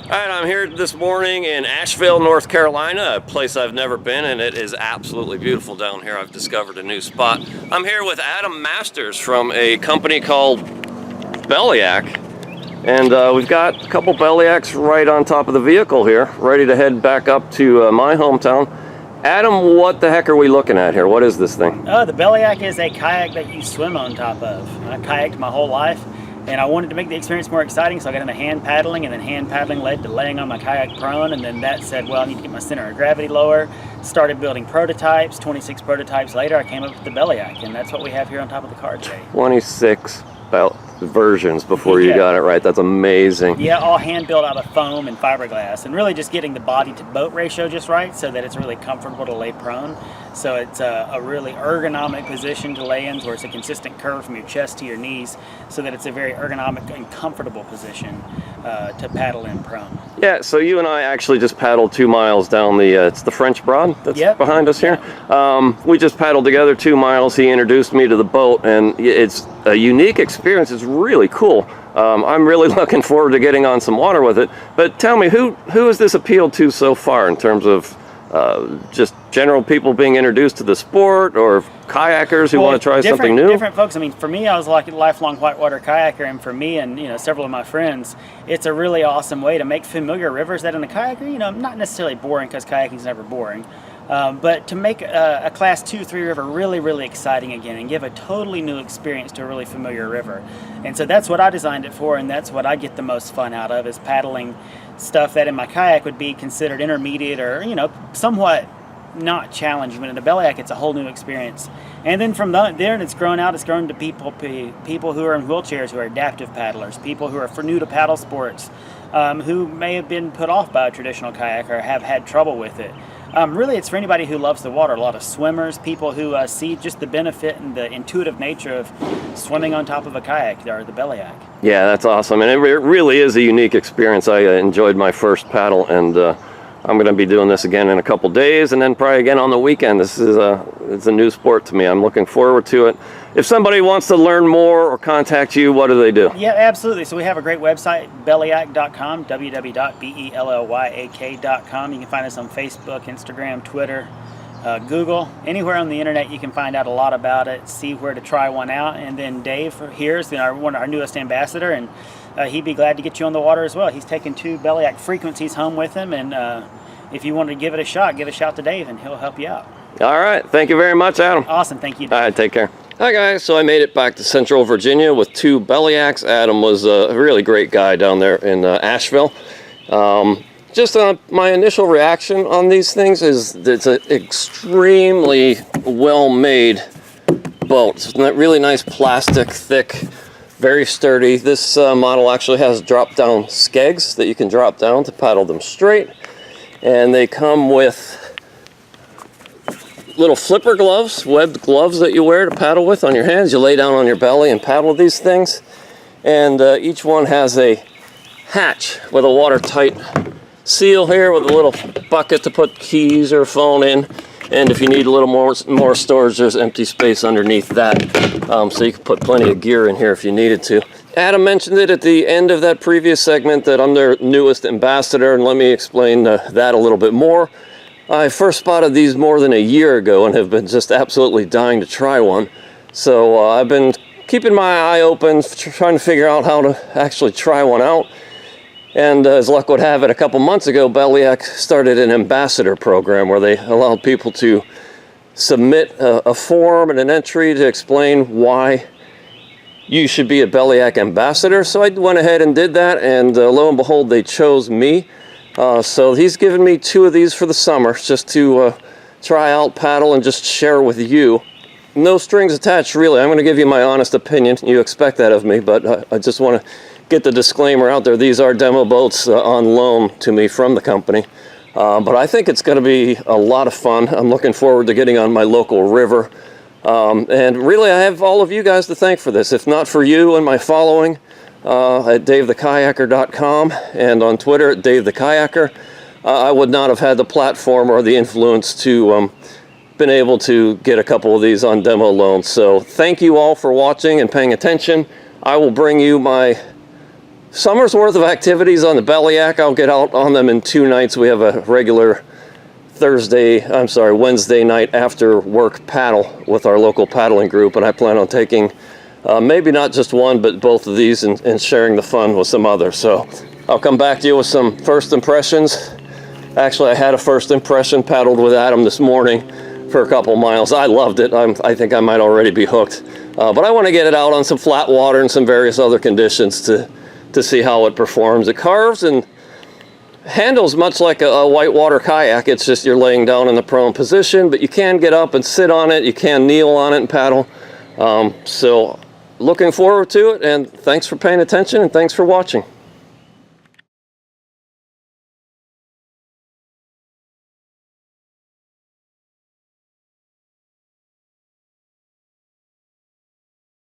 Alright, I'm here this morning in Asheville, North Carolina, a place I've never been, and it is absolutely beautiful down here. I've discovered a new spot. I'm here with Adam Masters from a company called Bellyak, and we've got a couple Bellyaks right on top of the vehicle here, ready to head back up to my hometown. Adam, what the heck are we looking at here? What is this thing? The Bellyak is a kayak that you swim on top of. I kayaked my whole life, and I wanted to make the experience more exciting, so I got into hand paddling, and then hand paddling led to laying on my kayak prone, and then that said, well, I need to get my center of gravity lower. Started building prototypes. 26 prototypes later, I came up with the Bellyak, and that's what we have here on top of the car today. 26 versions before you got it right. That's amazing. Yeah, all hand built out of foam and fiberglass, and really just getting the body to boat ratio just right so that it's really comfortable to lay prone. So it's a really ergonomic position to lay in, where it's a consistent curve from your chest to your knees, so that it's a very ergonomic and comfortable position to paddle in prone. Yeah, so you and I actually just paddled 2 miles down the, it's the French Broad that's behind us here. We just paddled together 2 miles. He introduced me to the boat, and it's a unique experience. It's really cool. I'm really looking forward to getting on some water with it. But tell me, who has this appealed to so far in terms of just general people being introduced to the sport, or kayakers who want to try something new? Different folks. I mean, for me, I was like a lifelong whitewater kayaker, and for me and several of my friends, it's a really awesome way to make familiar rivers that in a kayaker, not necessarily boring, because kayaking is never boring, but to make a class 2-3 river really, really exciting again, and give a totally new experience to a really familiar river. And so that's what I designed it for, and that's what I get the most fun out of, is paddling stuff that in my kayak would be considered intermediate or somewhat not challenging, but in the Bellyak it's a whole new experience. And then from there it's grown to people who are in wheelchairs, who are adaptive paddlers, people who are new to paddle sports, who may have been put off by a traditional kayak or have had trouble with it. Really, it's for anybody who loves the water. A lot of swimmers, people who see just the benefit and the intuitive nature of swimming on top of a kayak, or the Bellyak. Yeah, that's awesome, and it really is a unique experience. I enjoyed my first paddle, and I'm going to be doing this again in a couple days, and then probably again on the weekend. This is it's a new sport to me. I'm looking forward to it. If somebody wants to learn more or contact you, what do they do? Yeah, absolutely. So we have a great website, bellyak.com, www.bellyak.com. You can find us on Facebook, Instagram, Twitter, Google. Anywhere on the internet you can find out a lot about it, see where to try one out. And then Dave here is our newest ambassador, and he'd be glad to get you on the water as well. He's taken 2 Bellyak frequencies home with him, and if you want to give it a shot to Dave, and he'll help you out. All right. Thank you very much, Adam. Awesome. Thank you, Dave. All right. Take care. Hi, guys. So I made it back to Central Virginia with 2 Bellyaks. Adam was a really great guy down there in Asheville. Just my initial reaction on these things is it's an extremely well-made boat. It's a really nice plastic, thick, very sturdy. This model actually has drop-down skegs that you can drop down to paddle them straight. And they come with little flipper gloves, webbed gloves that you wear to paddle with on your hands. You lay down on your belly and paddle these things. And each one has a hatch with a watertight seal here, with a little bucket to put keys or phone in. And if you need a little more storage, there's empty space underneath that. So you can put plenty of gear in here if you needed to. Adam mentioned it at the end of that previous segment that I'm their newest ambassador, and let me explain that a little bit more. I first spotted these more than a year ago and have been just absolutely dying to try one. So I've been keeping my eye open, trying to figure out how to actually try one out. And as luck would have it, a couple months ago, Bellyak started an ambassador program where they allowed people to submit a form and an entry to explain why you should be a Bellyak ambassador. So I went ahead and did that, and lo and behold, they chose me. So he's given me 2 of these for the summer, just to try out, paddle, and just share with you. No strings attached, really. I'm going to give you my honest opinion. You expect that of me, but I just want to get the disclaimer out there. These are demo boats on loan to me from the company. But I think it's going to be a lot of fun. I'm looking forward to getting on my local river. And really, I have all of you guys to thank for this. If not for you and my following, at davethekayaker.com and on Twitter at davethekayaker, I would not have had the platform or the influence to been able to get a couple of these on demo loans. So thank you all for watching and paying attention. I will bring you my summer's worth of activities on the Bellyak. I'll get out on them in 2 nights. We have a regular Wednesday night after work paddle with our local paddling group, and I plan on taking maybe not just one, but both of these and sharing the fun with some others. So I'll come back to you with some first impressions. Actually, I had a first impression, paddled with Adam this morning for a couple miles. I loved it. I think I might already be hooked. But I want to get it out on some flat water and some various other conditions to see how it performs. It carves and handles much like a whitewater kayak. It's just you're laying down in the prone position, but you can get up and sit on it. You can kneel on it and paddle. So looking forward to it, and thanks for paying attention and thanks for watching.